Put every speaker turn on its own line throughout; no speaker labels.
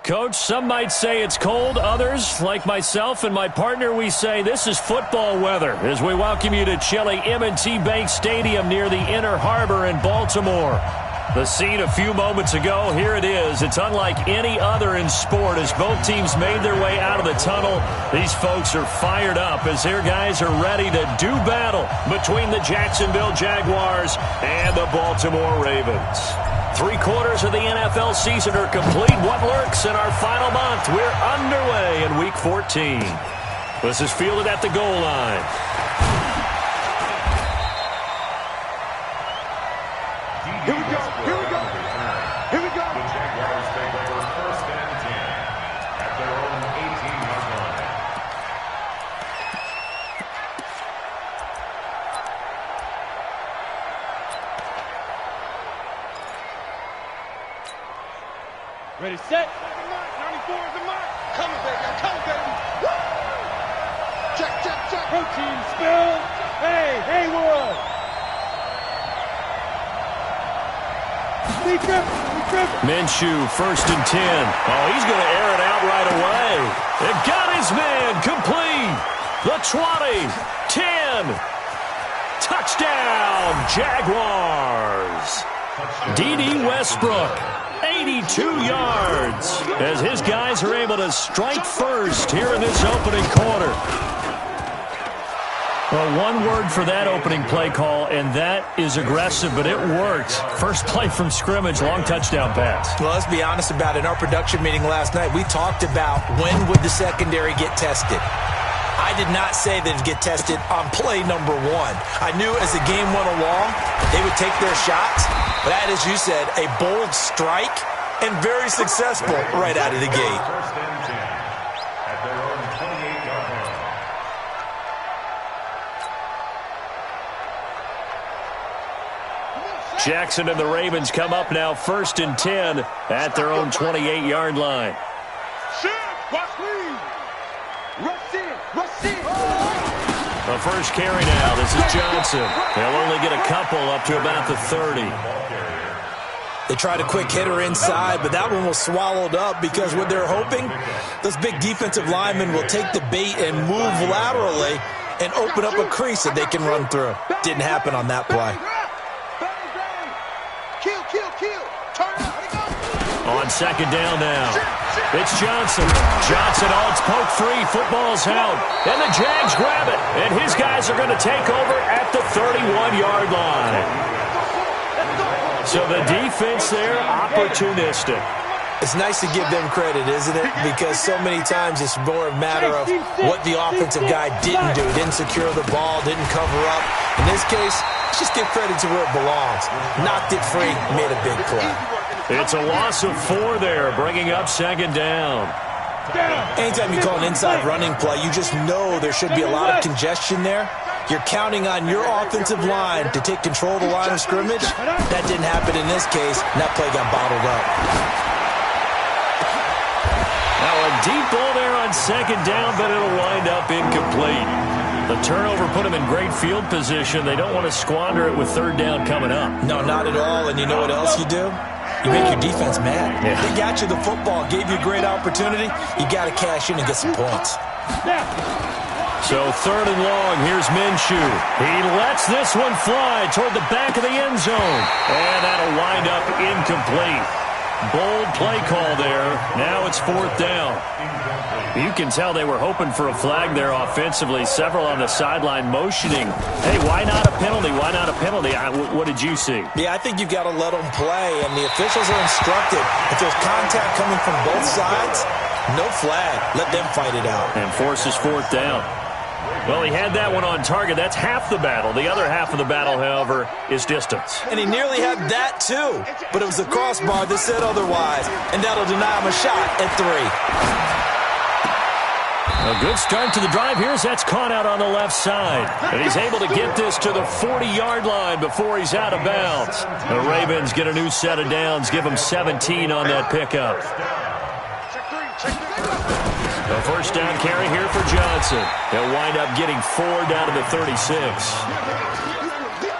Coach, some might say it's cold. Others, like myself and my partner, we say this is football weather as we welcome you to chilly M&T Bank Stadium near the Inner Harbor in Baltimore. The scene a few moments ago, here it is. It's unlike any other in sport as both teams made their way out of the tunnel. These folks are fired up as their guys are ready to do battle between the Jacksonville Jaguars and the Baltimore Ravens. 3/4 of the NFL season are complete. What lurks in our final month? We're underway in Week 14. This is fielded at the goal line.
Here we go. Here we go. Here we go. The Jaguars take over 1st and 10 at their own 18-yard line.
Ready, set. 94 is the mark.
Coming, baby. I'm coming, baby. Woo! Check.
Protein spill. Hey, Haywood.
Minshew, 1st and 10. Oh, he's going to air it out right away. It got his man complete. The 20, 10. Touchdown, Jaguars. D.D. Westbrook, 82 yards, as his guys are able to strike first here in this opening quarter. Well, one word for that opening play call, and that is aggressive, but it worked. First play from scrimmage, long touchdown pass.
Well, let's be honest about it. In our production meeting last night, we talked about when would the secondary get tested. I did not say that it'd get tested on play number 1. I knew as the game went along, they would take their shots. But that, as you said, a bold strike and very successful right out of the gate.
1st and 10 at their own 28-yard line.
Jackson and the Ravens come up now 1st and 10 at their own 28-yard line. The first carry now. This is Johnson. They'll only get a couple up to about the 30.
They tried a quick hitter inside, but that one was swallowed up because what they're hoping, those big defensive linemen will take the bait and move laterally and open up a crease that they can run through. Didn't happen on that play.
On 2nd down now. It's Johnson. Johnson, oh, it's poke free. Football's out. And the Jags grab it. And his guys are going to take over at the 31-yard line. So the defense there, opportunistic.
It's nice to give them credit, isn't it? Because so many times it's more a matter of what the offensive guy didn't do. Didn't secure the ball, didn't cover up. In this case, let's just give credit to where it belongs. Knocked it free, made a big play.
It's a loss of 4 there, bringing up 2nd down.
Anytime you call an inside running play, you just know there should be a lot of congestion there. You're counting on your offensive line to take control of the line of scrimmage. That didn't happen in this case, and that play got bottled up.
Now a deep ball there on 2nd down, but it'll wind up incomplete. The turnover put them in great field position. They don't want to squander it with 3rd down coming up.
No, not at all. And you know what else you do? You make your defense mad.
Yeah.
They got you the football, gave you a great opportunity. You got to cash in and get some points.
So 3rd and long, here's Minshew. He lets this one fly toward the back of the end zone. And that'll wind up incomplete. Bold play call there. Now it's 4th down. You can tell they were hoping for a flag there offensively. Several on the sideline motioning. Hey, why not a penalty? Why not a penalty? What did you see?
Yeah, I think you've got to let them play, and the officials are instructed. If there's contact coming from both sides, no flag. Let them fight it out.
And forces 4th down. Well, he had that one on target. That's half the battle. The other half of the battle, however, is distance.
And he nearly had that, too. But it was the crossbar that said otherwise, and that'll deny him a shot at 3.
A good start to the drive here as that's caught out on the left side. And he's able to get this to the 40-yard line before he's out of bounds. The Ravens get a new set of downs, give him 17 on that pickup. The first down carry here for Johnson. He'll wind up getting 4 down to the 36.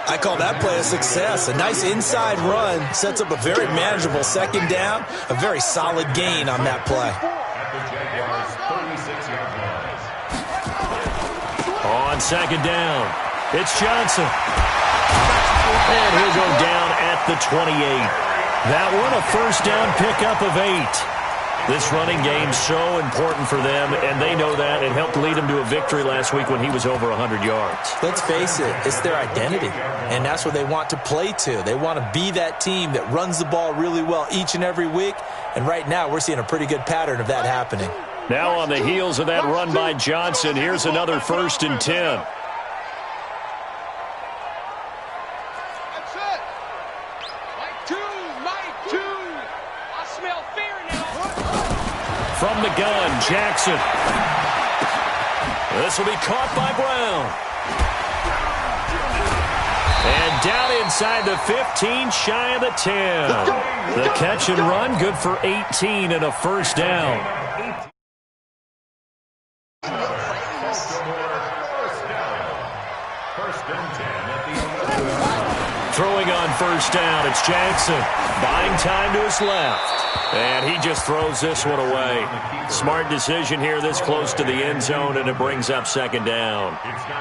I call that play a success. A nice inside run sets up a very manageable second down, a very solid gain on that play.
At the Jaguars' 36-yard line.
On second down, it's Johnson. And he'll go down at the 28. That one a first down pickup of 8. This running game's so important for them, and they know that. It helped lead them to a victory last week when he was over 100 yards.
Let's face it, it's their identity, and that's what they want to play to. They want to be that team that runs the ball really well each and every week, and right now we're seeing a pretty good pattern of that happening.
Now on the heels of that run by Johnson, here's another 1st and 10. From the gun, Jackson. This will be caught by Brown. And down inside the 15, shy of the 10. The catch and run, good for 18 and a first down. Throwing on first down, it's Jackson. Buying time to his left. And he just throws this one away. Smart decision here this close to the end zone, and it brings up second down.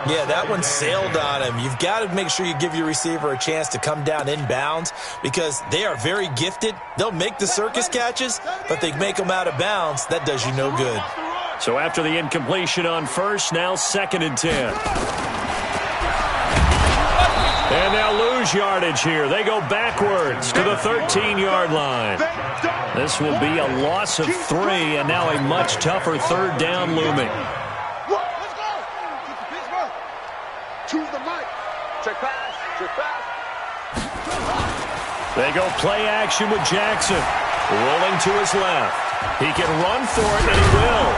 Yeah, that one sailed on him. You've got to make sure you give your receiver a chance to come down inbounds because they are very gifted. They'll make the circus catches, but they make them out of bounds. That does you no good.
So after the incompletion on first, now 2nd and 10. And they'll lose yardage here. They go backwards to the 13-yard line. This will be a loss of 3, and now a much tougher 3rd down looming.
Let's go. Choose the mic. Check pass. Check pass.
They go play action with Jackson. Rolling to his left. He can run for it, and he will.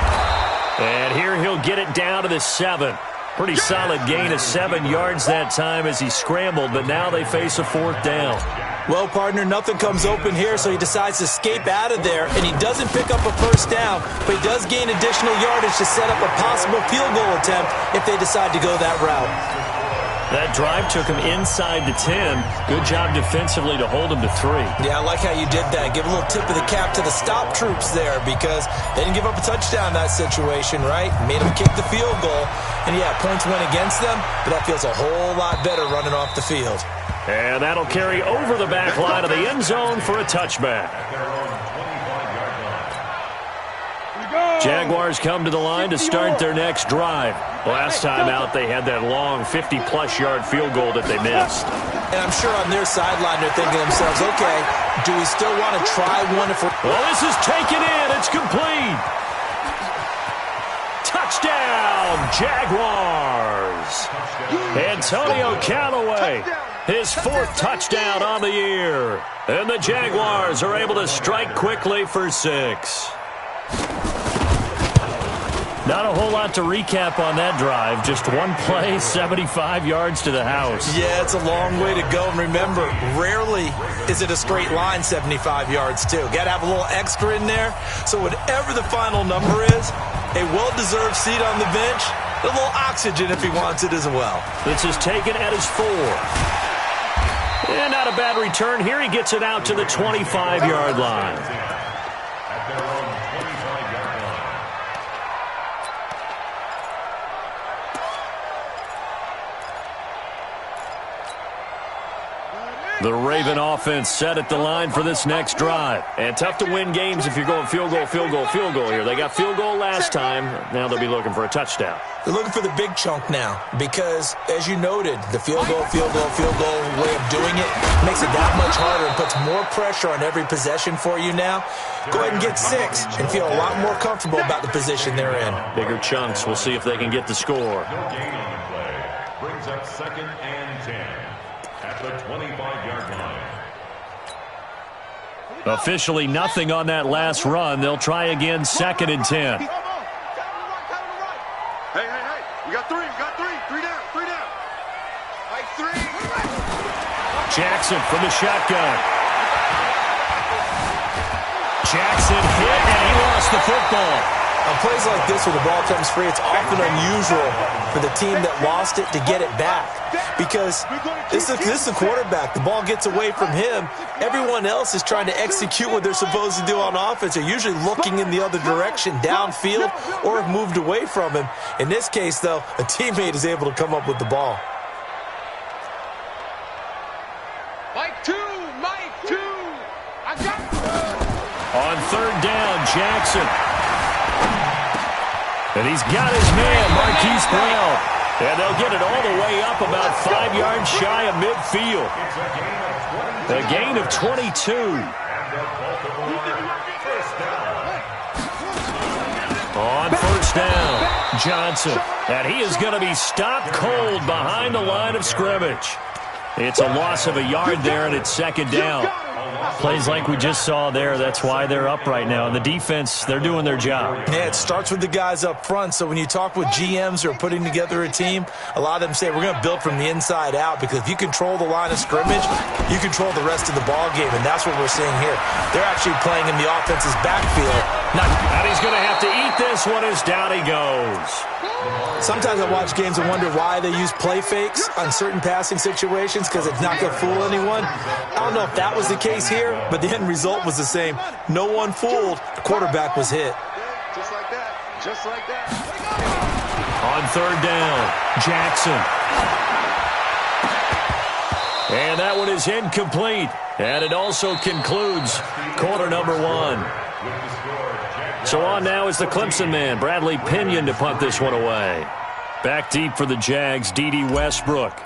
And here he'll get it down to the 7. Pretty solid gain of 7 yards that time as he scrambled, but now they face a 4th down.
Well, partner, nothing comes open here, so he decides to escape out of there, and he doesn't pick up a first down, but he does gain additional yardage to set up a possible field goal attempt if they decide to go that route.
That drive took him inside the 10. Good job defensively to hold him to 3.
Yeah, I like how you did that. Give a little tip of the cap to the stop troops there because they didn't give up a touchdown in that situation, right? Made them kick the field goal. And, yeah, points went against them, but that feels a whole lot better running off the field.
And that'll carry over the back line of the end zone for a touchback. Jaguars come to the line to start their next drive. Last time out, they had that long 50-plus yard field goal that they missed.
And I'm sure on their sideline they're thinking to themselves, okay, do we still want to try one if we're...
Well, this is taken in. It's complete. Touchdown, Jaguars. Antonio Callaway, his 4th touchdown on the year. And the Jaguars are able to strike quickly for 6. Not a whole lot to recap on that drive. Just one play, 75 yards to the house.
Yeah, it's a long way to go. And remember, rarely is it a straight line 75 yards, too. Got to have a little extra in there. So whatever the final number is, a well-deserved seat on the bench, a little oxygen if he wants it as well.
This is taken at his 4. And not a bad return. Here he gets it out to the 25-yard line. The Raven offense set at the line for this next drive. And tough to win games if you're going field goal, field goal, field goal here. They got field goal last time. Now they'll be looking for a touchdown.
They're looking for the big chunk now because, as you noted, the field goal way of doing it makes it that much harder and puts more pressure on every possession for you now. Go ahead and get 6 and feel a lot more comfortable about the position they're in.
Bigger chunks. We'll see if they can get the score.
No gain on the play. Brings up 2nd and 10. At the 25-yard line.
Officially nothing on that last run. They'll try again 2nd and 10.
Hey. We got 3. 3 down. 3.
Jackson from the shotgun. Jackson hit, and he lost the football.
On plays like this where the ball comes free, it's often unusual for the team that lost it to get it back because this is the quarterback. The ball gets away from him. Everyone else is trying to execute what they're supposed to do on offense. They're usually looking in the other direction, downfield, or have moved away from him. In this case, though, a teammate is able to come up with the ball.
Mike two. I got it.
On third down, Jackson. And he's got his man, Marquise Brown. And they'll get it all the way up about 5 yards shy of midfield. A gain of 22. On first down, Johnson. And he is going to be stopped cold behind the line of scrimmage. It's a loss of a yard there, and it's second down. Plays like we just saw there, that's why they're up right now. And the defense, they're doing their job.
Yeah, it starts with the guys up front. So when you talk with GMs who are putting together a team, a lot of them say we're going to build from the inside out because if you control the line of scrimmage, you control the rest of the ball game, and that's what we're seeing here. They're actually playing in the offense's backfield.
And he's going to have to eat this one as down he goes.
Sometimes I watch games and wonder why they use play fakes on certain passing situations because it's not going to fool anyone. I don't know if that was the case here, but the end result was the same. No one fooled. The quarterback was hit.
Just like that. Just like that.
On third down, Jackson. And that one is incomplete. And it also concludes quarter number one. So on now is the Clemson man, Bradley Pinion, to punt this one away. Back deep for the Jags, D.D. Westbrook.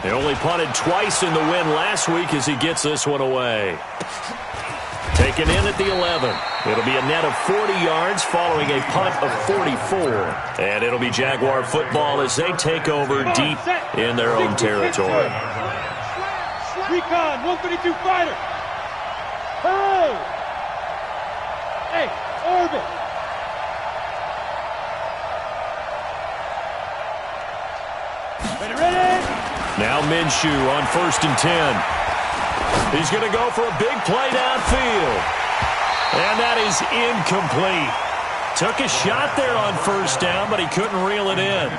They only punted twice in the win last week as he gets this one away. Taken in at the 11. It'll be a net of 40 yards following a punt of 44. And it'll be Jaguar football as they take over deep in their own territory.
Recon, 132 fighter. Hey! Hey, orbit! Ready?
Now Minshew on 1st and 10. He's going to go for a big play downfield. And that is incomplete. Took a shot there on first down, but he couldn't reel it in.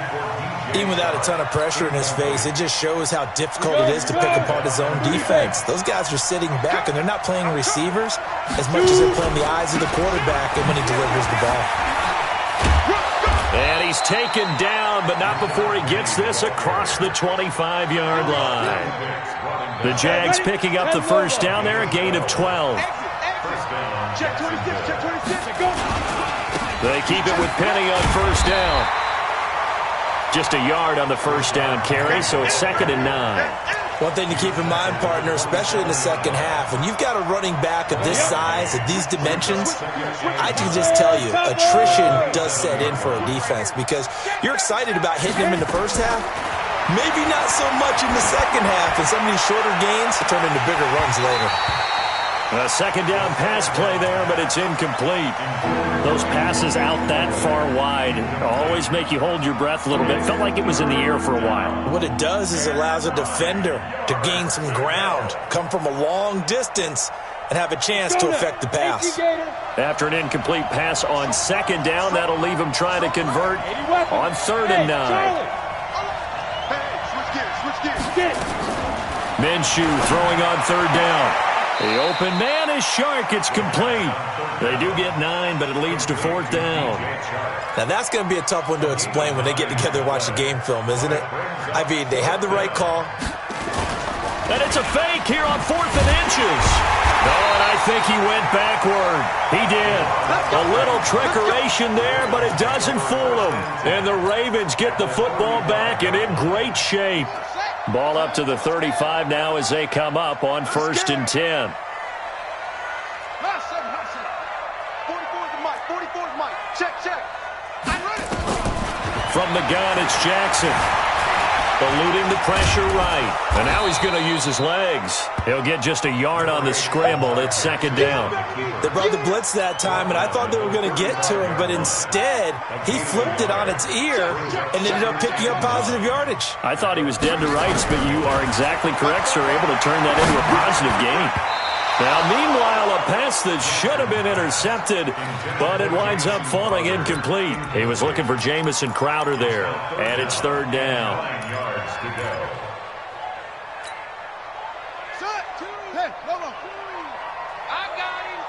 Even without a ton of pressure in his face, it just shows how difficult it is to pick apart his own defense. Those guys are sitting back, and they're not playing receivers as much as they're playing the eyes of the quarterback and when he delivers the ball.
And he's taken down, but not before he gets this across the 25-yard line. The Jags picking up the first down there, a gain of 12.
Check 26, check 26, go!
They keep it with Penny on first down. Just a yard on the first down carry, so it's 2nd and 9.
One thing to keep in mind, partner, especially in the second half, when you've got a running back of this size, of these dimensions, I can just tell you, attrition does set in for a defense because you're excited about hitting him in the first half, maybe not so much in the second half, and some of these shorter gains turn into bigger runs later.
A second down pass play there, but it's incomplete. Those passes out that far wide always make you hold your breath a little bit. Felt like it was in the air for a while.
What it does is it allows a defender to gain some ground, come from a long distance, and have a chance to affect the pass.
After an incomplete pass on second down, that'll leave him trying to convert on 3rd and 9.
Switch gears.
Minshew throwing on 3rd down. The open man is Shark. It's complete. They do get 9, but it leads to 4th down.
Now, that's going to be a tough one to explain when they get together and watch the game film, isn't it? I mean, they had the right call.
And it's a fake here on 4th and inches. No, and I think he went backward. He did. A little trickeration there, but it doesn't fool him. And the Ravens get the football back and in great shape. Ball up to the 35 now as they come up on 1st and 10.
44's Mike. Check. I'm ready.
From the gun, it's Jackson. Eluding the pressure right. And now he's going to use his legs. He'll get just a yard on the scramble. It's 2nd down.
They brought the blitz that time, and I thought they were going to get to him, but instead, he flipped it on its ear and ended up picking up positive yardage.
I thought he was dead to rights, but you are exactly correct, sir. Able to turn that into a positive gain. Now, meanwhile, a pass that should have been intercepted, but it winds up falling incomplete. He was looking for Jamison Crowder there, and it's third down.
9 yards to go.
I got him.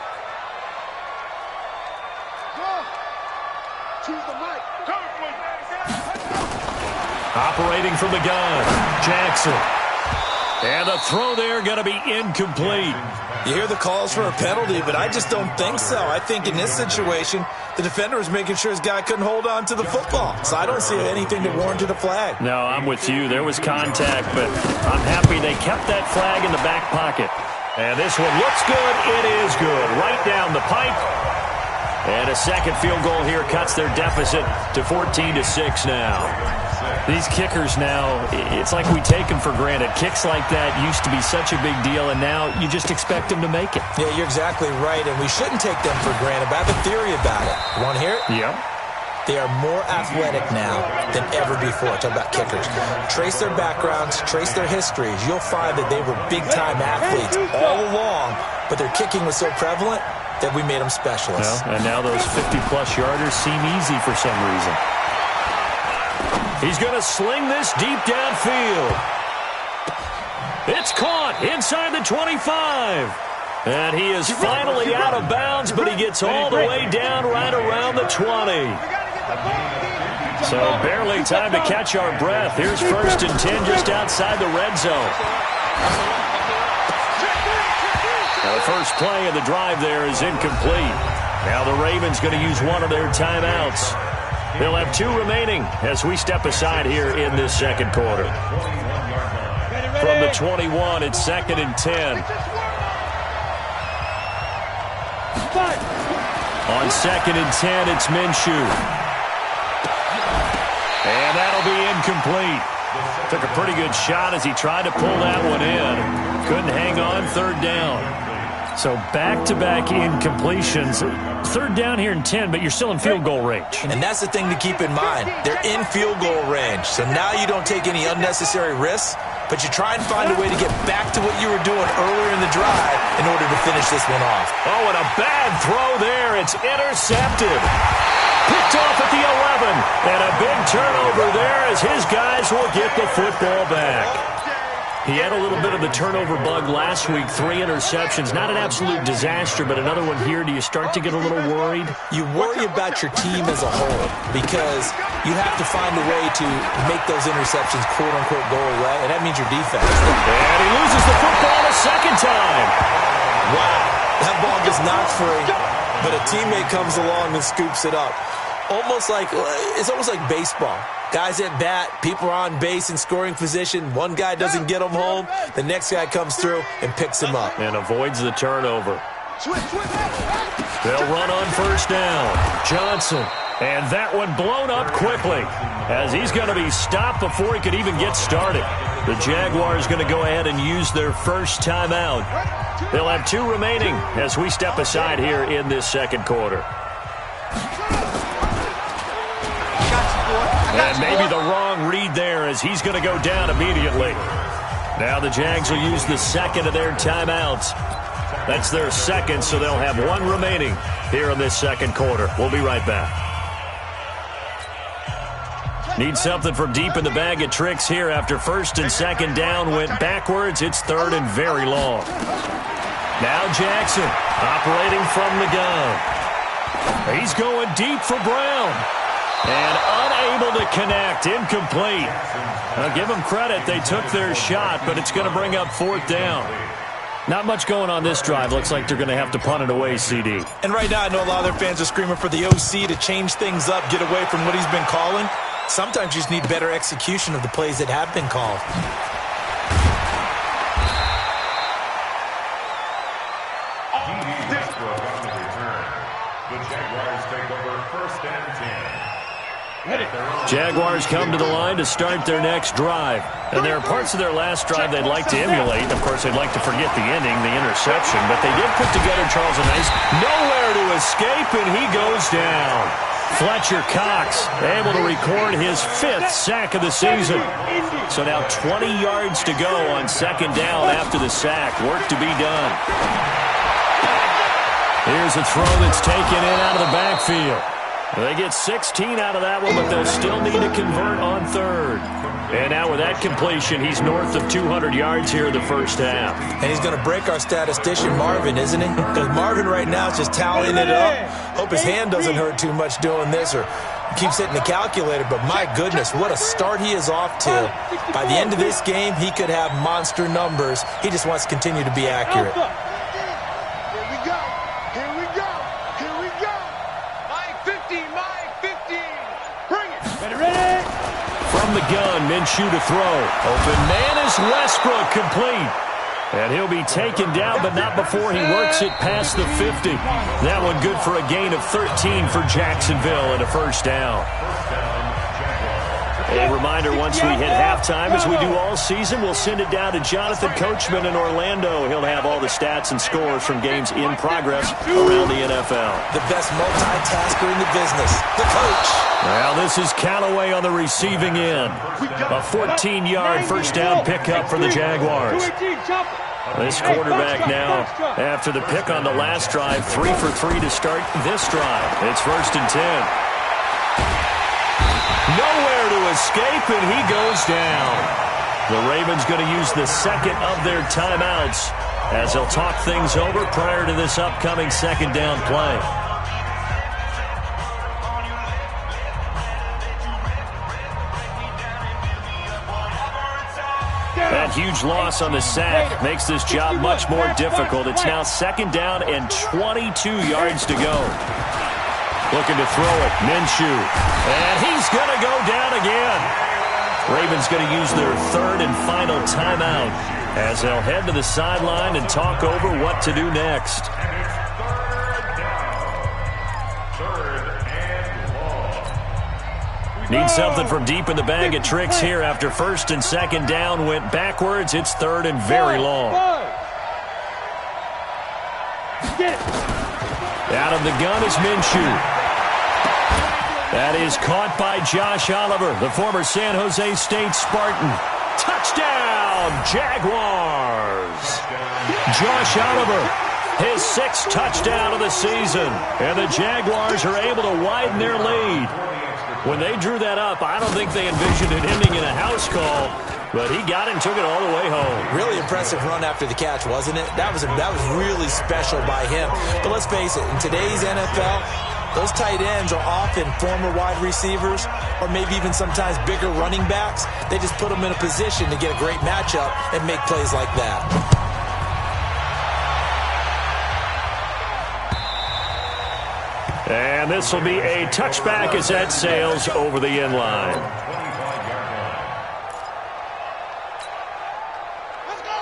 Choose the mic.
Operating from the gun, Jackson. And the throw there going to be incomplete.
You hear the calls for a penalty, but I just don't think so. I think in this situation, the defender was making sure his guy couldn't hold on to the football. So I don't see anything that warranted a flag.
No, I'm with you. There was contact, but I'm happy they kept that flag in the back pocket. And this one looks good. It is good. Right down the pipe. And a second field goal here cuts their deficit to 14-6 now. These kickers now, it's like we take them for granted. Kicks like that used to be such a big deal, and now you just expect them to make it.
Yeah, you're exactly right, and we shouldn't take them for granted. But I have a theory about it. You want to hear it?
Yep.
They are more athletic now than ever before. Talk about kickers. Trace their backgrounds, trace their histories. You'll find that they were big-time athletes all along, but their kicking was so prevalent that we made them specialists.
Well, and now those 50-plus yarders seem easy for some reason. He's going to sling this deep downfield. It's caught inside the 25. And he is finally out of bounds, but he gets all the way down right around the 20. So barely time to catch our breath. Here's 1st and 10 just outside the red zone. Now the first play of the drive there is incomplete. Now the Ravens going to use one of their timeouts. They'll have 2 remaining as we step aside here in this second quarter. From the 21, it's 2nd and 10. On 2nd and 10, it's Minshew. And that'll be incomplete. Took a pretty good shot as he tried to pull that one in. Couldn't hang on, 3rd down. So back-to-back incompletions. 3rd down here in 10, but you're still in field goal range.
And that's the thing to keep in mind. They're in field goal range. So now you don't take any unnecessary risks, but you try and find a way to get back to what you were doing earlier in the drive in order to finish this one off.
Oh, and a bad throw there. It's intercepted. Picked off at the 11. And a big turnover there as his guys will get the football back. He had a little bit of the turnover bug last week, 3 interceptions. Not an absolute disaster, but another one here. Do you start to get a little worried?
You worry about your team as a whole because you have to find a way to make those interceptions, quote-unquote, go away, and that means your defense.
And he loses the football a second time.
Wow, that ball gets knocked free, but a teammate comes along and scoops it up. It's almost like baseball. Guys at bat, people are on base in scoring position. One guy doesn't get them home. The next guy comes through and picks him up.
And avoids the turnover. They'll run on 1st down. Johnson. And that one blown up quickly as he's going to be stopped before he could even get started. The Jaguars going to go ahead and use their first timeout. They'll have 2 remaining as we step aside here in this second quarter. And maybe the wrong read there as he's going to go down immediately. Now the Jags will use the second of their timeouts. That's their second, so they'll have 1 remaining here in this second quarter. We'll be right back. Need something from deep in the bag of tricks here after 1st and 2nd down went backwards. It's 3rd and very long. Now Jackson operating from the gun. He's going deep for Brown. And unable to connect, incomplete. Now give them credit, they took their shot, but it's going to bring up 4th down. Not much going on this drive. Looks like they're going to have to punt it away, CD.
And right now I know a lot of their fans are screaming for the OC to change things up, get away from what he's been calling. Sometimes you just need better execution of the plays that have been called.
The Jaguars take over 1st and 10.
Jaguars come to the line to start their next drive. And there are parts of their last drive they'd like to emulate. Of course, they'd like to forget the ending, the interception. But they did put together, Charles, a nice nowhere to escape, and he goes down. Fletcher Cox able to record his 5th sack of the season. So now 20 yards to go on second down after the sack. Work to be done. Here's a throw that's taken in out of the backfield. They get 16 out of that one, but they'll still need to convert on third. And now with that completion, he's north of 200 yards here in the first half.
And he's going to break our statistician, Marvin, isn't he? Because Marvin right now is just tallying it up. Hope his hand doesn't hurt too much doing this or keeps hitting the calculator. But my goodness, what a start he is off to. By the end of this game, he could have monster numbers. He just wants to continue to be accurate.
From the gun, Minshew to throw. Open man is Westbrook, complete. And he'll be taken down, but not before he works it past the 50. That one good for a gain of 13 for Jacksonville and a first down. A reminder, once we hit halftime, as we do all season, we'll send it down to Jonathan Coachman in Orlando. He'll have all the stats and scores from games in progress around the NFL.
The best multitasker in the business, the coach.
Well, this is Callaway on the receiving end. A 14-yard first down pickup for the Jaguars. This quarterback now, after the pick on the last drive, 3 for 3 to start this drive. It's 1st and 10. Nowhere to escape, and he goes down. The Ravens going to use the second of their timeouts as they'll talk things over prior to this upcoming second down play. That huge loss on the sack makes this job much more difficult. It's now second down and 22 yards to go. Looking to throw it, Minshew. And he's going to go down again. Ravens going to use their third and final timeout as they'll head to the sideline and talk over what to do next. Need something from deep in the bag of tricks here after first and second down went backwards. It's third and very long. Out of the gun is Minshew. That is caught by Josh Oliver, the former San Jose State Spartan. Touchdown, Jaguars! Josh Oliver, his 6th touchdown of the season. And the Jaguars are able to widen their lead. When they drew that up, I don't think they envisioned it ending in a house call. But he got it and took it all the way home. Really impressive run after the catch, wasn't it? That was really special by him. But let's face it, in today's NFL, those tight ends are often former wide receivers or maybe even sometimes bigger running backs. They just put them in a position to get a great matchup and make plays like that. And this will be a touchback as that sails over the end line.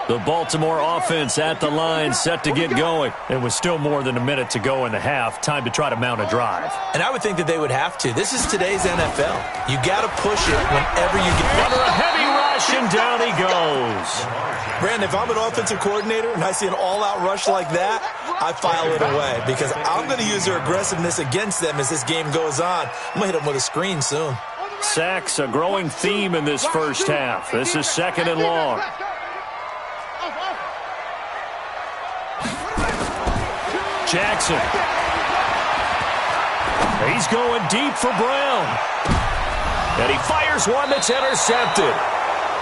The Baltimore offense at the line, set to get going. And with still more than a minute to go in the half, time to try to mount a drive. And I would think that they would have to. This is today's NFL. You got to push it whenever you get. Under a heavy rush, and down he goes. Brandon, if I'm an offensive coordinator and I see an all-out rush like that, I file it away because I'm going to use their aggressiveness against them as this game goes on. I'm going to hit them with a screen soon. Sacks, a growing theme in this first half. This is second and long. Jackson. He's going deep for Brown. And he fires one that's intercepted.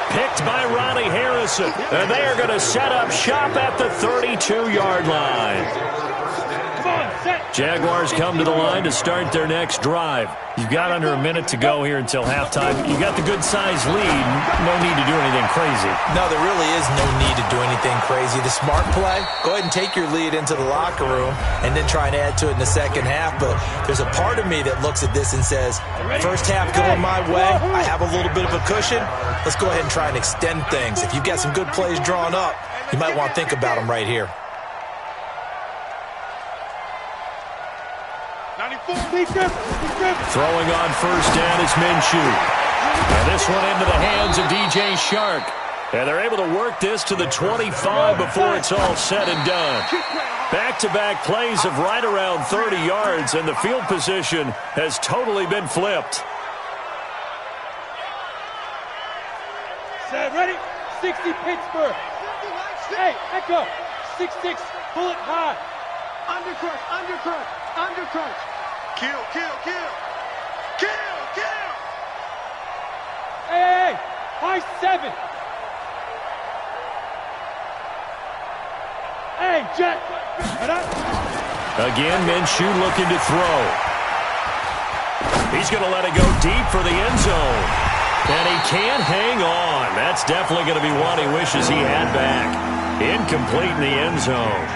Picked by Ronnie Harrison. And they are going to set up shop at the 32-yard line. Jaguars come to the line to start their next drive. You've got under a minute to go here until halftime. You got the good-sized lead. No need to do anything crazy. No, there really is no need to do anything crazy. The smart play, go ahead and take your lead into the locker room and then try and add to it in the second half. But there's a part of me that looks at this and says, first half going my way, I have a little bit of a cushion. Let's go ahead and try and extend things. If you've got some good plays drawn up, you might want to think about them right here. Throwing on first down is Minshew. And this one into the hands of DJ Shark. And they're able to work this to the 25 before it's all said and done. Back-to-back plays of right around 30 yards, and the field position has totally been flipped.
Set, ready? 60 Pittsburgh. Hey, echo. 6-6, pull it high.
Undercrunch, undercrunch, undercrunch. Kill, kill, kill. Kill, kill.
Hey, high 7. Hey, Jet.
Again, Minshew looking to throw. He's going to let it go deep for the end zone. And he can't hang on. That's definitely going to be one he wishes he had back. Incomplete in the end zone.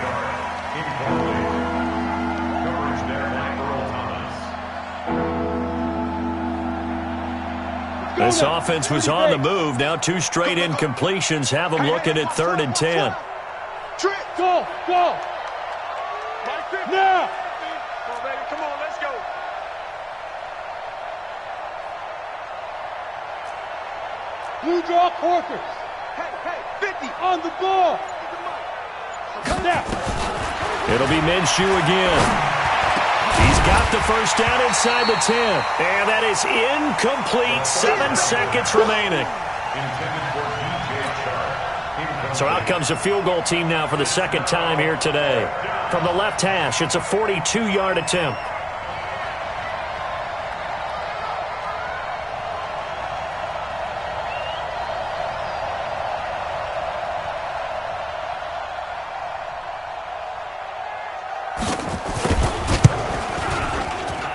This offense was on the move. Now 2 straight incompletions have them looking at 3rd and 10.
Go, go. Now.
Come on, let's go.
Blue draw quarters.
Hey, 50.
On the ball. Now.
It'll be Minshew again. He's got the first down inside the 10. And that is incomplete. 7 seconds remaining. So out comes a field goal team now for the second time here today. From the left hash, it's a 42-yard attempt.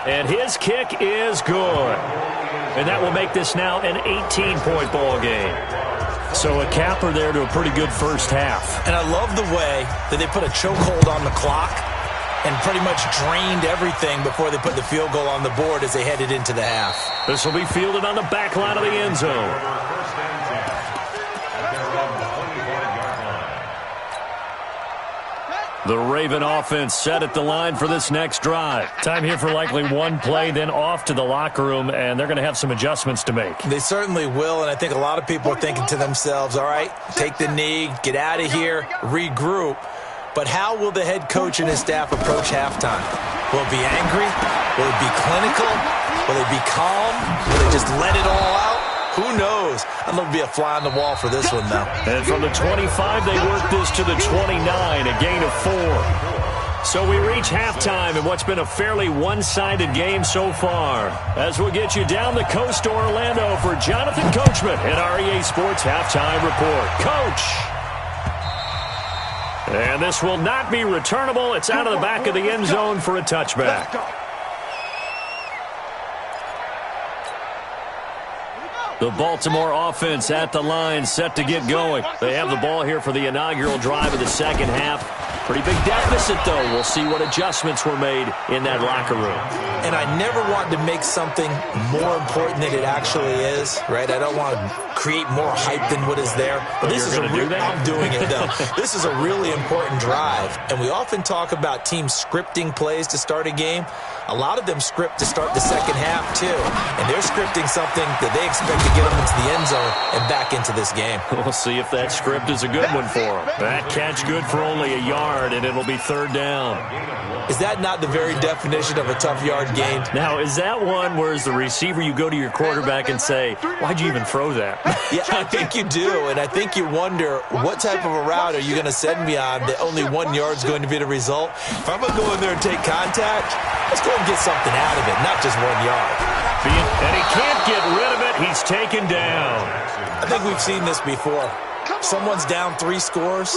And his kick is good. And that will make this now an 18-point ball game. So a capper there to a pretty good first half.
And I love the way that they put a chokehold on the clock and pretty much drained everything before they put the field goal on the board as they headed into the half.
This will be fielded on the back line of the end zone. The Raven offense set at the line for this next drive. Time here for likely one play, then off to the locker room, and they're going to have some adjustments to make.
They certainly will, and I think a lot of people are thinking to themselves, all right, take the knee, get out of here, regroup. But how will the head coach and his staff approach halftime? Will it be angry? Will it be clinical? Will it be calm? Will they just let it all out? Who knows? I'm going to be a fly on the wall for this one, though.
And from the 25, they work this to the 29, a gain of 4. So we reach halftime in what's been a fairly one-sided game so far. As we'll get you down the coast to Orlando for Jonathan Coachman at our EA Sports Halftime Report. Coach! And this will not be returnable. It's out of the back of the end zone for a touchback. The Baltimore offense at the line, set to get going. They have the ball here for the inaugural drive of the second half. Pretty big deficit, though. We'll see what adjustments were made in that locker room.
And I never want to make something more important than it actually is, right? I don't want to create more hype than what is there. But this is I'm doing it, though. This is a really important drive. And we often talk about teams scripting plays to start a game. A lot of them script to start the second half, too. And they're scripting something that they expect to get them into the end zone and back into this game.
We'll see if that script is a good one for them. That catch good for only a yard, and it'll be 3rd down.
Is that not the very definition of a tough yard gain?
Now, is that one where as the receiver you go to your quarterback and say, why'd you even throw that?
Yeah, I think you do, and I think you wonder what type of a route are you going to send me on that only 1 yard's going to be the result? If I'm going to go in there and take contact, let's go and get something out of it, not just 1 yard.
And he can't get rid of it. He's taken down.
I think we've seen this before. Someone's down 3 scores.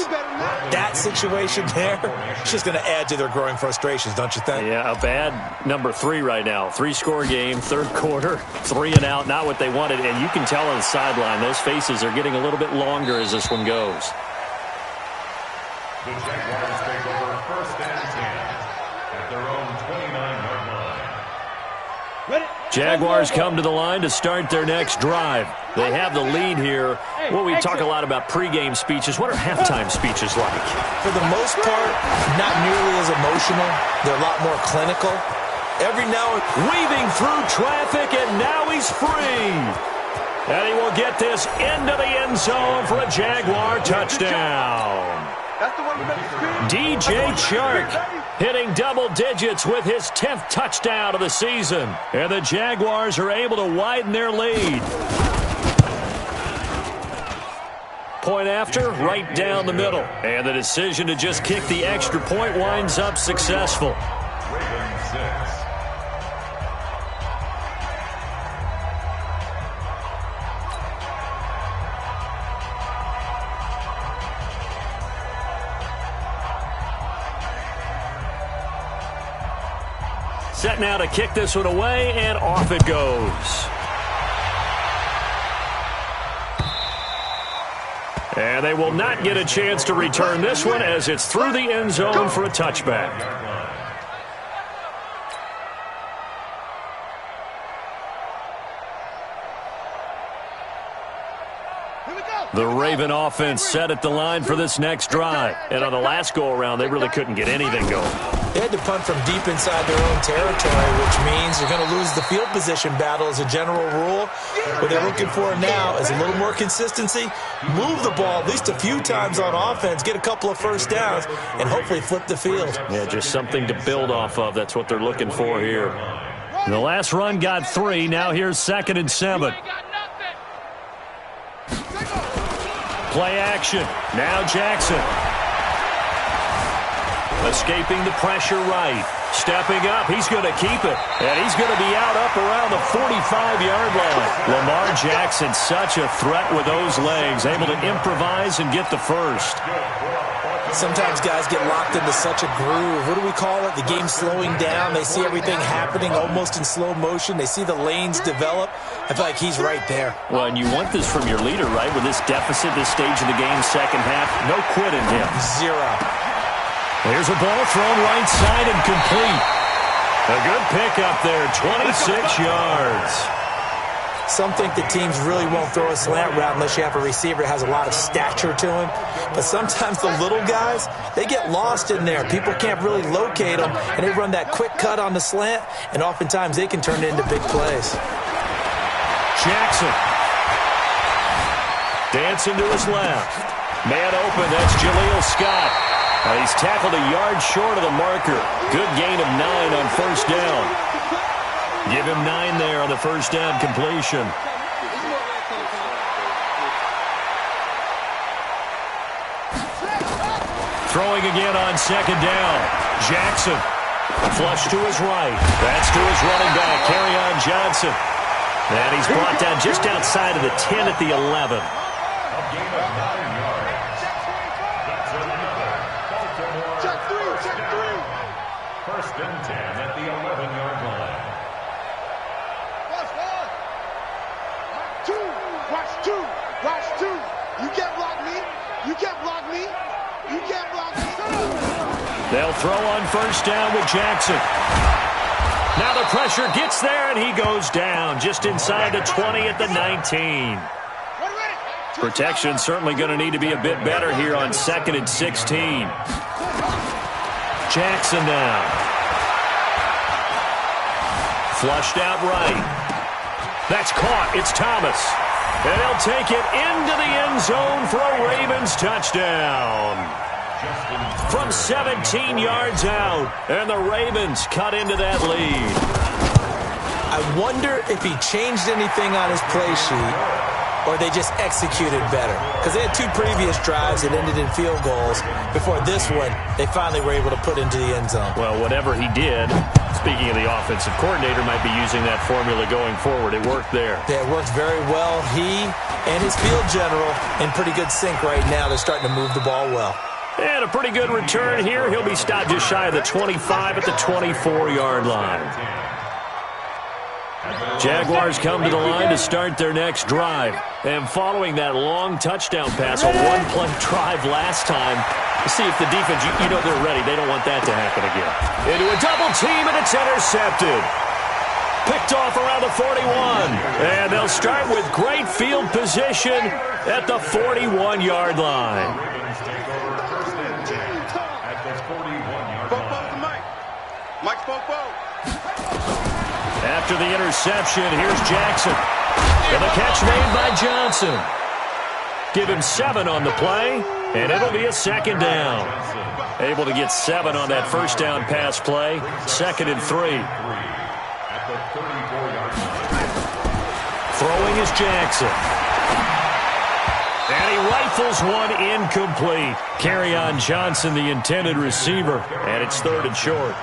That situation there, it's just going to add to their growing frustrations, don't you think?
Yeah, a bad number 3 right now. 3-score game, 3rd quarter, 3 and out, not what they wanted. And you can tell on the sideline, those faces are getting a little bit longer as this one goes.
The Jaguars take over 1st and 10 at their own 29-yard line.
Jaguars come to the line to start their next drive. They have the lead here. Well, we talk a lot about pregame speeches. What are halftime speeches like?
For the most part, not nearly as emotional. They're a lot more clinical. Every now and
weaving through traffic, and now he's free. And he will get this into the end zone for a Jaguar touchdown.
That's the one we meant to
DJ Chark hitting double digits with his 10th touchdown of the season. And the Jaguars are able to widen their lead. Point after, right down the middle. And the decision to just kick the extra point winds up successful.
Ravens 6.
Set now to kick this one away, and off it goes. And they will not get a chance to return this one as it's through the end zone for a touchback. The Raven offense set at the line for this next drive. And on the last go-around, they really couldn't get anything going.
They had to punt from deep inside their own territory, which means they're going to lose the field position battle as a general rule. What they're looking for now is a little more consistency, move the ball at least a few times on offense, get a couple of first downs, and hopefully flip the field.
Yeah, just something to build off of. That's what they're looking for here. The last run got 3. Now here's 2nd and 7. Play action. Now Jackson. Escaping the pressure right. Stepping up. He's going to keep it. And he's going to be out up around the 45-yard line. Lamar Jackson, such a threat with those legs. Able to improvise and get the first.
Sometimes guys get locked into such a groove. What do we call it? The game slowing down. They see everything happening almost in slow motion. They see the lanes develop. I feel like he's right there.
Well, and you want this from your leader, right? With this deficit, this stage of the game, second half, no quit in him.
0.
Here's a ball thrown right side and complete. A good pickup there, 26 yards.
Some think the teams really won't throw a slant route unless you have a receiver that has a lot of stature to him. But sometimes the little guys, they get lost in there. People can't really locate them, and they run that quick cut on the slant, and oftentimes they can turn it into big plays.
Jackson. Dancing to his left. Man open, that's Jaleel Scott. He's tackled a yard short of the marker. Good gain of 9 on first down. Give him 9 there on the first down completion. Throwing again on second down. Jackson. Flush to his right. That's to his running back, Kerryon Johnson. And he's brought down just outside of the 10 at the 11.
First and 10 at the 11-yard line.
Watch two. You can't block me. You can't block me. You can't block me.
They'll throw on first down with Jackson. Now the pressure gets there, and he goes down just inside the 20 at the 19. Protection certainly going to need to be a bit better here on 2nd and 16. Jackson now. Flushed out right. That's caught. It's Thomas. And he'll take it into the end zone for a Ravens touchdown. From 17 yards out. And the Ravens cut into that lead.
I wonder if he changed anything on his play sheet or they just executed better. Because they had 2 previous drives that ended in field goals. Before this one, they finally were able to put into the end zone.
Well, whatever he did, speaking of the offensive coordinator, might be using that formula going forward. It worked there.
Yeah, it worked very well. He and his field general in pretty good sync right now. They're starting to move the ball well.
And a pretty good return here. He'll be stopped just shy of the 25 at the 24-yard line. Jaguars come to the line to start their next drive. And following that long touchdown pass, a one-play drive last time, see if the defense, you know they're ready. They don't want that to happen again. Into a double team, and it's intercepted. Picked off around the 41. And they'll start with great field position at the 41-yard line. After the interception, here's Jackson. And the catch made by Johnson. Give him 7 on the play, and it'll be a second down. Able to get 7 on that first down pass play. 2nd and 3. Throwing is Jackson. And he rifles one incomplete. Kerryon Johnson, the intended receiver, and it's 3rd and short.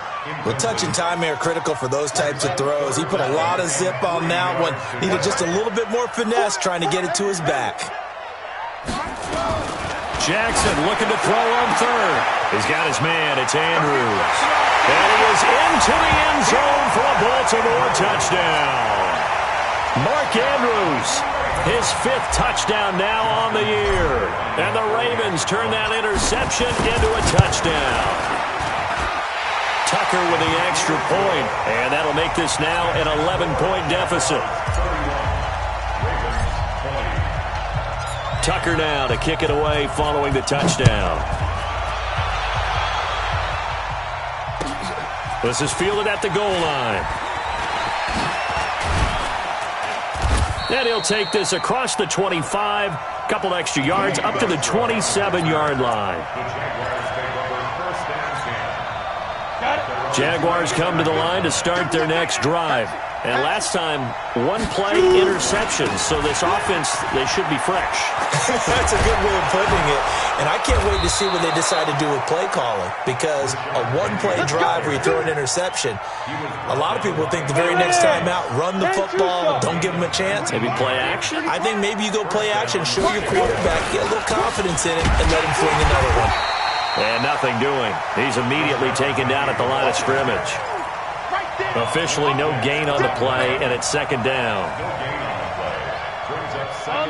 Well, touch and time are critical for those types of throws. He put a lot of zip on that one. Needed just a little bit more finesse trying to get it to his back.
Jackson looking to throw on 3rd. He's got his man. It's Andrews. And he is into the end zone for a Baltimore touchdown. Mark Andrews, his 5th touchdown now on the year. And the Ravens turn that interception into a touchdown. Tucker with the extra point, and that'll make this now an 11-point deficit. Tucker now to kick it away following the touchdown. This is fielded at the goal line. And he'll take this across the 25, couple extra yards up to the 27-yard line. Jaguars come to the line to start their next drive. And last time, 1-play interception. So this offense, they should be fresh.
That's a good way of putting it. And I can't wait to see what they decide to do with play calling. Because a 1-play drive where you throw an interception, a lot of people think the very next time out, run the football, don't give them a chance.
Maybe play action?
I think maybe you go play action, show your quarterback, get a little confidence in it, and let him fling another one.
And nothing doing. He's immediately taken down at the line of scrimmage. Officially no gain on the play, and it's 2nd down.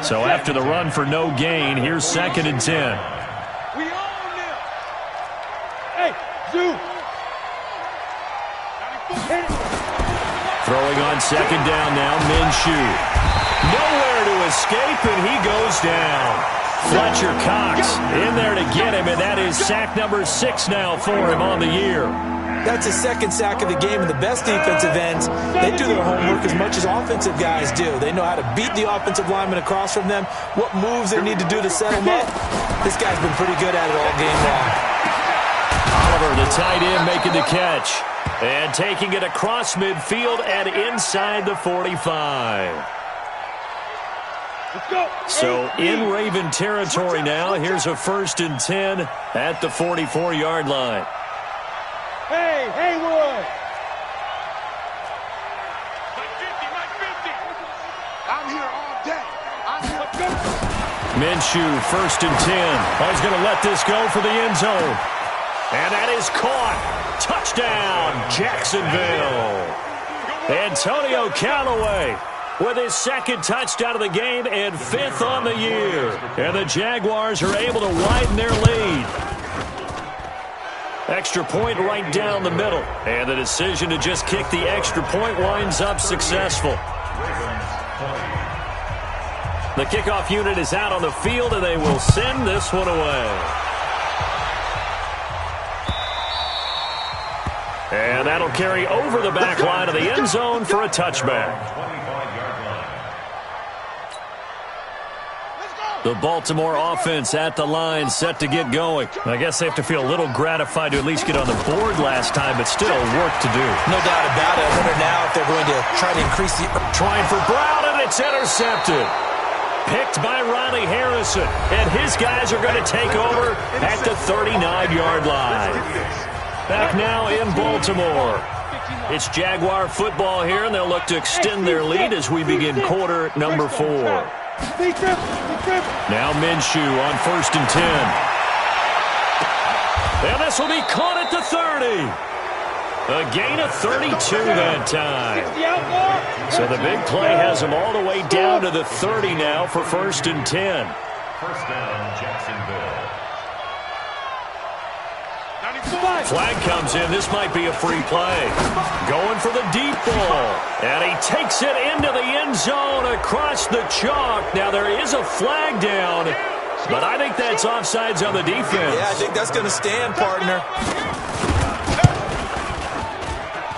So after the run for no gain, here's 2nd and 10.
We own them. Hey, Zoo.
Throwing on 2nd down now, Minshew. Nowhere to escape, and he goes down. Fletcher Cox in there to get him, and that is sack number 6 now for him on the year.
That's his 2nd sack of the game, and the best defensive ends, they do their homework as much as offensive guys do. They know how to beat the offensive lineman across from them, what moves they need to do to set them up. This guy's been pretty good at it all game long.
Oliver, the tight end, making the catch. And taking it across midfield and inside the 45.
Let's go.
So in Raven territory now, here's a 1st and 10 at the 44-yard line.
Hey, Haywood!
I'm here all day. I'm here.
Minshew, 1st and 10. He's going to let this go for the end zone. And that is caught. Touchdown, Jacksonville. Antonio Callaway with his 2nd touchdown of the game and 5th on the year. And the Jaguars are able to widen their lead. Extra point right down the middle. And the decision to just kick the extra point winds up successful. The kickoff unit is out on the field, and they will send this one away. And that'll carry over the back line of the end zone for a touchback. The Baltimore offense at the line, set to get going. I guess they have to feel a little gratified to at least get on the board last time, but still work to do.
No doubt about it. I wonder now if they're going to try to increase the...
Trying for Brown, and it's intercepted. Picked by Riley Harrison, and his guys are going to take over at the 39-yard line. Back now in Baltimore. It's Jaguar football here, and they'll look to extend their lead as we begin quarter number 4. Now Minshew on 1st and 10. And this will be caught at the 30. A gain of 32 that time. So the big play has him all the way down to the 30 now for 1st and 10.
1st down, Jacksonville.
Flag comes in. This might be a free play. Going for the deep ball. And he takes it into the end zone across the chalk. Now there is a flag down, but I think that's offsides on the defense.
Yeah, I think that's going to stand, partner.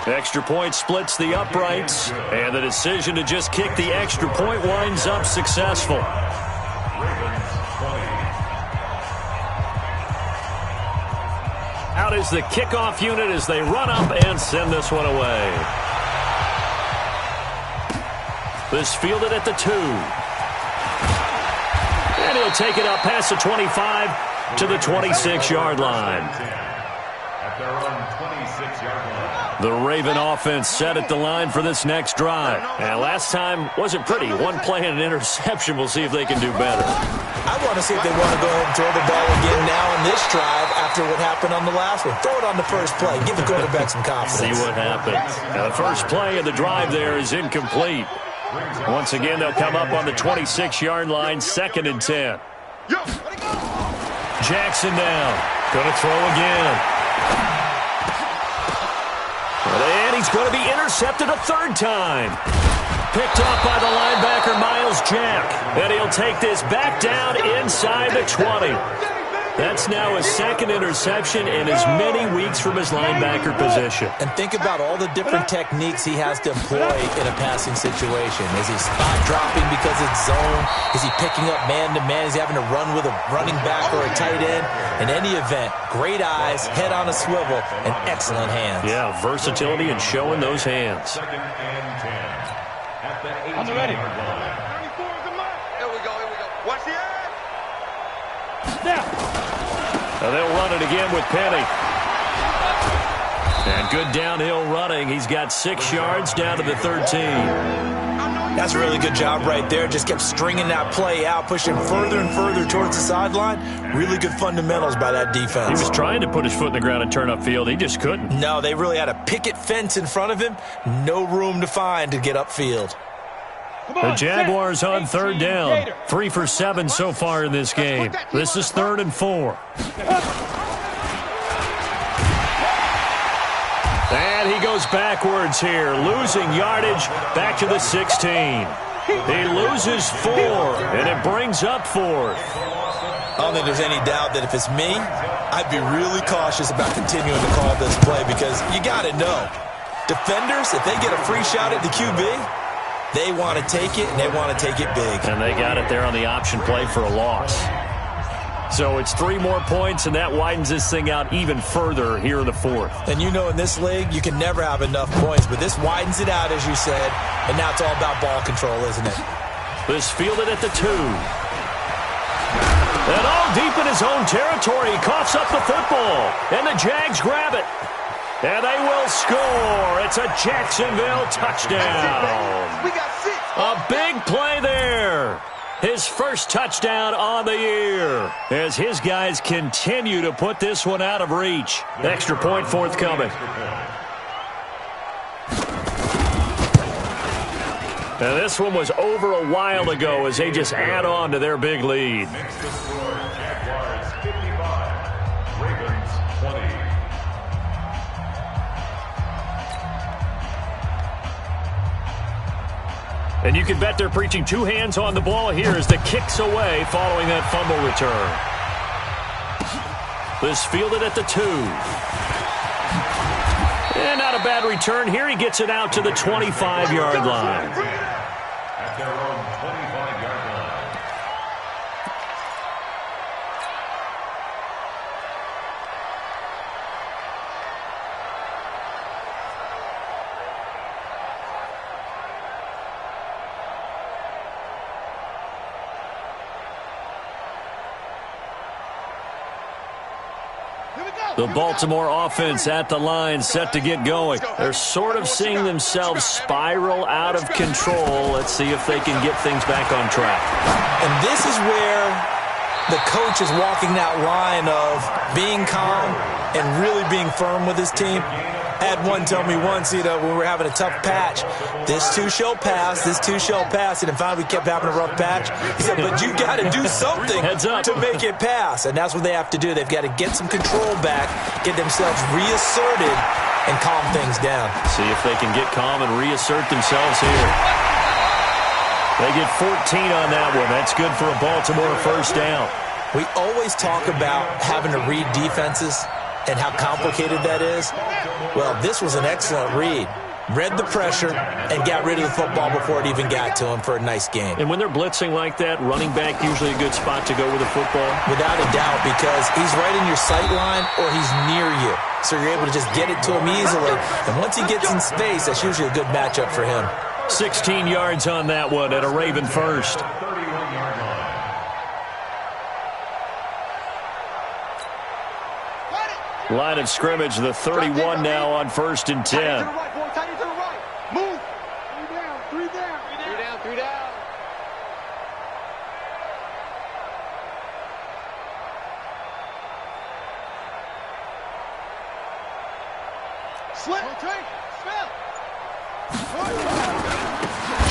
Extra point splits the uprights, and the decision to just kick the extra point winds up successful. Out is the kickoff unit as they run up and send this one away. This fielded at the 2. And he'll take it up past the 25 to the 26-yard line.
At their own 26-yard line.
The Raven offense set at the line for this next drive. And last time wasn't pretty. One play and an interception. We'll see if they can do better.
I want to see if they want to go ahead and throw the ball again now on this drive after what happened on the last one. Throw it on the first play. Give the quarterback some confidence.
See what happens. Now, the first play of the drive there is incomplete. Once again, they'll come up on the 26-yard line, 2nd and 10. Jackson now. Going to throw again. And he's going to be intercepted a 3rd time. Picked off by the linebacker, Miles Jack. And he'll take this back down inside the 20. That's now his 2nd interception in as many weeks from his linebacker position.
And think about all the different techniques he has to employ in a passing situation. Is he spot dropping because it's zone? Is he picking up man-to-man? Is he having to run with a running back or a tight end? In any event, great eyes, head on a swivel, and excellent hands.
Yeah, versatility and showing those hands.
2nd and 10. At the 18-yard line.
On the ready.
Here we go, here we go. Watch the edge.
Now.
Now they'll run it again with Penny. And good downhill running. He's got 6 yards down to the 13.
That's a really good job right there. Just kept stringing that play out, pushing further and further towards the sideline. Really good fundamentals by that defense.
He was trying to put his foot in the ground and turn upfield. He just couldn't.
No, they really had a picket fence in front of him. No room to find to get upfield.
The Jaguars on 3rd down. 3 for 7 so far in this game. This is 3rd and 4. And he goes backwards here, losing yardage back to the 16. He loses 4, and it brings up 4th.
I don't think there's any doubt that if it's me, I'd be really cautious about continuing to call this play because you got to know. Defenders, if they get a free shot at the QB, they want to take it, and they want to take it big.
And they got it there on the option play for a loss. So it's 3 more points, and that widens this thing out even further here in the 4th.
And you know in this league, you can never have enough points, but this widens it out, as you said, and now it's all about ball control, isn't it?
This fielded at the 2. And all deep in his own territory, he coughs up the football, and the Jags grab it. And they will score. It's a Jacksonville touchdown.
We got 6.
A big play there. His first touchdown on the year as his guys continue to put this one out of reach. Extra point forthcoming. And this one was over a while ago as they just add on to their big lead.
Next to score, Jaguars 55, Ravens 20.
And you can bet they're preaching 2 hands on the ball here as the kick's away following that fumble return. This fielded at the 2. And not a bad return here. He gets it out to the 25-yard line.
At their own 25-yard line.
The Baltimore offense at the line, set to get going. They're sort of seeing themselves spiral out of control. Let's see if they can get things back on track.
And this is where the coach is walking that line of being calm and really being firm with his team. I had one tell me once, when we were having a tough patch, this too shall pass, this too shall pass. And finally we kept having a rough patch. He said, but you got to do something to make it pass. And that's what they have to do. They've got to get some control back, get themselves reasserted, and calm things down.
See if they can get calm and reassert themselves here. They get 14 on that one. That's good for a Baltimore first down.
We always talk about having to read defenses. and how complicated that is? Well, this was an excellent read. Read the pressure and got rid of the football before it even got to him for a nice game.
And when they're blitzing like that, running back usually a good spot to go with the football?
Without a doubt, because he's right in your sight line or he's near you. So you're able to just get it to him easily. And once he gets in space, that's usually a good matchup for him.
16 yards on that one at a Raven first. Line of scrimmage, the 31 now on 1st and 10.
Move. 3 down, 3 down.
3 down, 3 down.
Slip.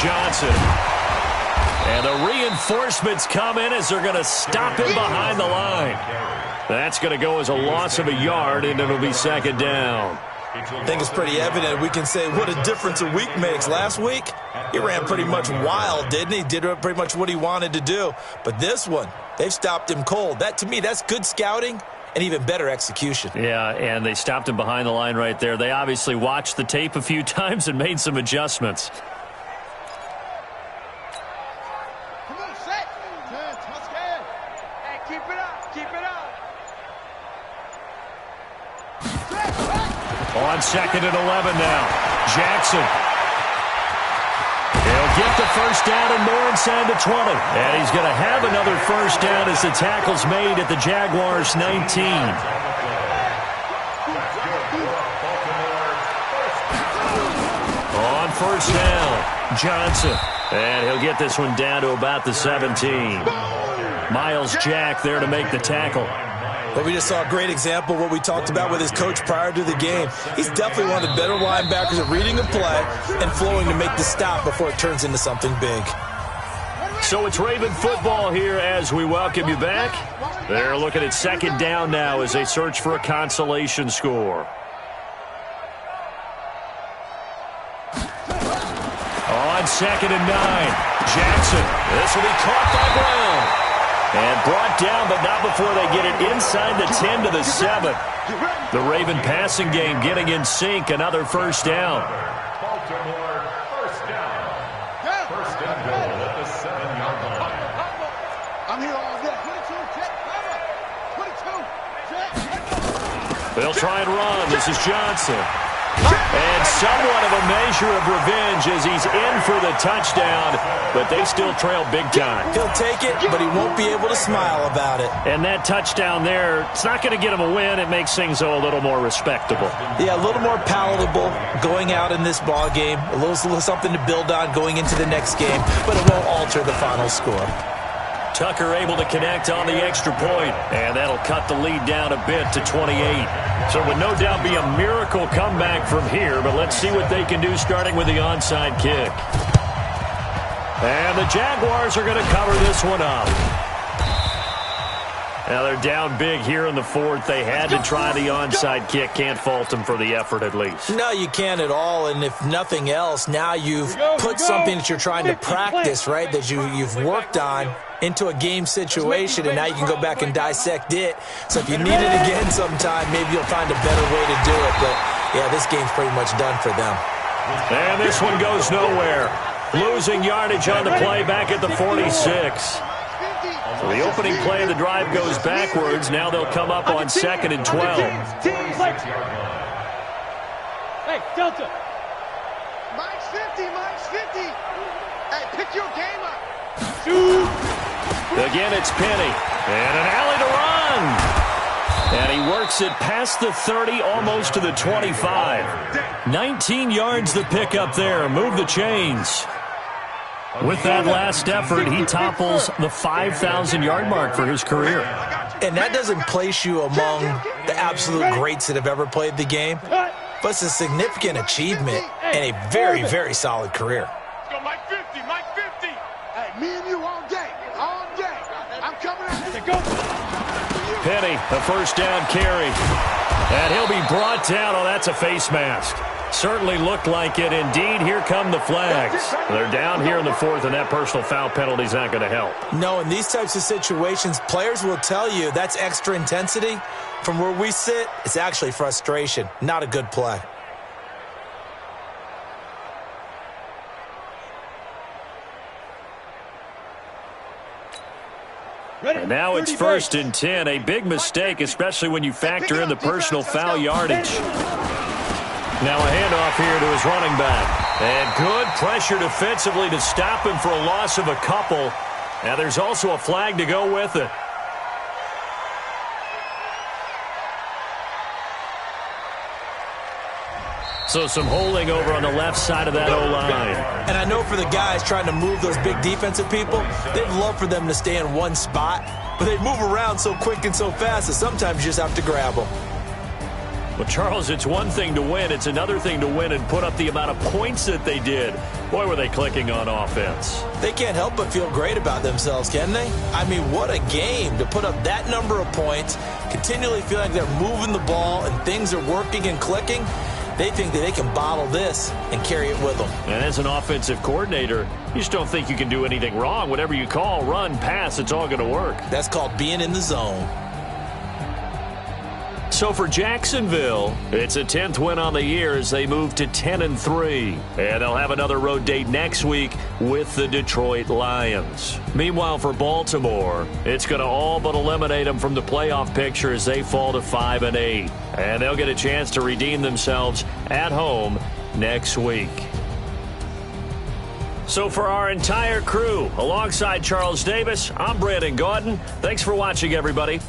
Johnson. And the reinforcements come in as they're going to stop him behind the line. That's going to go as a loss of a yard, and it'll be 2nd down.
I think it's pretty evident. We can say what a difference a week makes. Last week, he ran pretty much wild, didn't he? Did pretty much what he wanted to do. But this one, they've stopped him cold. That, to me, that's good scouting and even better execution.
Yeah, and they stopped him behind the line right there. They obviously watched the tape a few times and made some adjustments.
Come on, set. Let's go.
Hey, keep it up. Keep it up.
On 2nd and 11 now. Jackson. He'll get the first down and more inside the 20. And he's going to have another first down as the tackle's made at the Jaguars' 19. On 1st down, Johnson. And he'll get this one down to about the 17. Miles Jack there to make the tackle.
But we just saw a great example of what we talked about with his coach prior to the game. He's definitely one of the better linebackers at reading a play and flowing to make the stop before it turns into something big.
So it's Raven football here as we welcome you back. They're looking at 2nd down now as they search for a consolation score. On 2nd and 9, Jackson. This will be caught by Brown. And brought down, but not before they get it inside the 10 to the 7. The Raven passing game getting in sync. Another first down.
Baltimore, first down. First and goal at the 7-yard line.
I'm here all day. 22, check. 22, check.
They'll try and run. This is Johnson. And somewhat of a measure of revenge as he's in for the touchdown, but they still trail big time.
He'll take it, but he won't be able to smile about it.
And that touchdown there, it's not going to get him a win. It makes things a little more respectable.
Yeah, a little more palatable going out in this ball game. A little something to build on going into the next game, but it won't alter the final score.
Tucker able to connect on the extra point, and that'll cut the lead down a bit to 28. So it would no doubt be a miracle comeback from here, but let's see what they can do starting with the onside kick. And the Jaguars are going to cover this one up. Now they're down big here in the 4th. They had to try the onside kick. Can't fault them for the effort at least.
No, you can't at all. And if nothing else, now you've put something that you're trying to practice, right, that you've worked on into a game situation, and now you can go back and dissect it. So if you need it again sometime, maybe you'll find a better way to do it. But, yeah, this game's pretty much done for them.
And this one goes nowhere. Losing yardage on the play back at the 46. So the opening play of the drive goes backwards. Now they'll come up on 2nd and 12.
Hey, Delta.
Mike's 50, Mike's 50. Hey, pick your game up.
Shoot.
Again, it's Penny. And an alley to run. And he works it past the 30, almost to the 25. 19 yards the pick up there. Move the chains. With that last effort, he topples the 5,000-yard mark for his career.
And that doesn't place you among the absolute greats that have ever played the game, but it's a significant achievement and a very, very solid career.
Go Mike 50, Mike 50. Hey, me and you all day, all day. I'm coming at you.
Go.
Penny, a first down carry. And he'll be brought down. Oh, that's a face mask. Certainly looked like it. Indeed, here come the flags. They're down here in the fourth, and that personal foul penalty is not going to help.
No, in these types of situations, players will tell you that's extra intensity. From where we sit, it's actually frustration, not a good play.
And now it's 1st and 10. A big mistake, especially when you factor in the personal foul yardage. Now a handoff here to his running back. And good pressure defensively to stop him for a loss of a couple. Now there's also a flag to go with it. So some holding over on the left side of that O-line.
And I know for the guys trying to move those big defensive people, they'd love for them to stay in one spot, but they move around so quick and so fast that sometimes you just have to grab them.
Well, Charles, it's one thing to win. It's another thing to win and put up the amount of points that they did. Boy, were they clicking on offense.
They can't help but feel great about themselves, can they? I mean, what a game to put up that number of points, continually feel like they're moving the ball and things are working and clicking. They think that they can bottle this and carry it with them.
And as an offensive coordinator, you just don't think you can do anything wrong. Whatever you call, run, pass, it's all going to work.
That's called being in the zone.
So for Jacksonville, it's a 10th win on the year as they move to 10-3. And they'll have another road date next week with the Detroit Lions. Meanwhile, for Baltimore, it's going to all but eliminate them from the playoff picture as they fall to 5-8. And they'll get a chance to redeem themselves at home next week. So for our entire crew, alongside Charles Davis, I'm Brandon Gaudin. Thanks for watching, everybody.